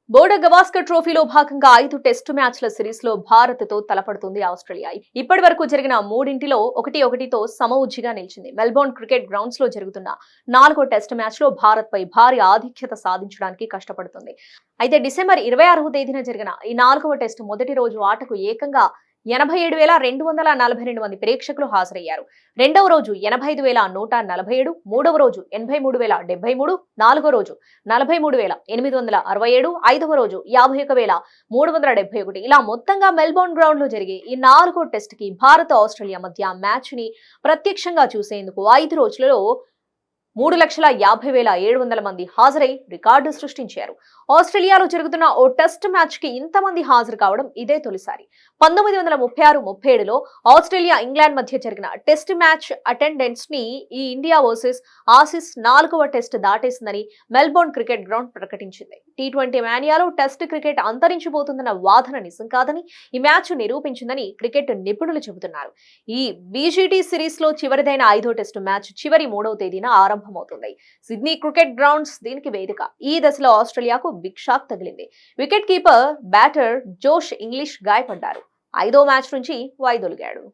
Border Gavaskar ట్రోఫీలో భాగంగా 5 test మ్యాచ్ల సిరీస్ లో భారత్ తో తలపడుతుంది ఆస్ట్రేలియా. ఇప్పటి వరకు జరిగిన మూడింటిలో 1-1తో సమఉజ్జిగా నిలిచింది. మెల్బోర్న్ క్రికెట్ గ్రౌండ్స్ లో జరుగుతున్న 4వ టెస్టు మ్యాచ్ లో భారత్ పై భారీ ఆధిక్యత సాధించడానికి కష్టపడుతుంది. అయితే డిసెంబర్ 26వ తేదీన జరిగిన ఈ 4వ టెస్టు మొదటి రోజు ఆటకు ఏకంగా 87,242 మంది ప్రేక్షకులు హాజరయ్యారు. రెండవ రోజు 85,147, మూడవ రోజు 83,073, నాలుగో రోజు 43,867, ఐదవ రోజు 51,371. ఇలా మొత్తంగా మెల్బోర్న్ గ్రౌండ్ లో జరిగే ఈ 4వ టెస్ట్ కి భారత్ ఆస్ట్రేలియా మధ్య మ్యాచ్ ని ప్రత్యక్షంగా చూసేందుకు 5 రోజులలో 3,50,700 మంది హాజరై రికార్డు సృష్టించారు. ఆస్ట్రేలియాలో జరుగుతున్న ఓ టెస్ట్ మ్యాచ్ కి ఇంతమంది హాజరు కావడం ఇదే తొలిసారి. 1936-37లో ఆస్ట్రేలియా ఇంగ్లాండ్ మధ్య జరిగిన టెస్ట్ మ్యాచ్ అటెండెన్స్ ని ఈ ఇండియా వర్సెస్ ఆసీస్ 4వ టెస్ట్ దాటేసిందని మెల్బోర్న్ క్రికెట్ గ్రౌండ్ ప్రకటించింది. టీ20 మానియాలో టెస్ట్ క్రికెట్ అంతరించిపోతుందన్న వాదన నిజం కాదని ఈ మ్యాచ్ నిరూపించిందని క్రికెట్ నిపుణులు చెబుతున్నారు. ఈ బీజీటీ సిరీస్ లో చివరిదైన 5వ టెస్ట్ మ్యాచ్ చివరి 3వ తేదీన ఆరంభమవుతుంది. సిడ్నీ క్రికెట్ గ్రౌండ్స్ దీనికి వేదిక. ఈ దశలో ఆస్ట్రేలియాకు బిగ్ షాక్ తగిలింది. Wicket keeper batter Josh Inglis గాయపడ్డారు. 5వ మ్యాచ్ నుంచి వైదొలిగాడు.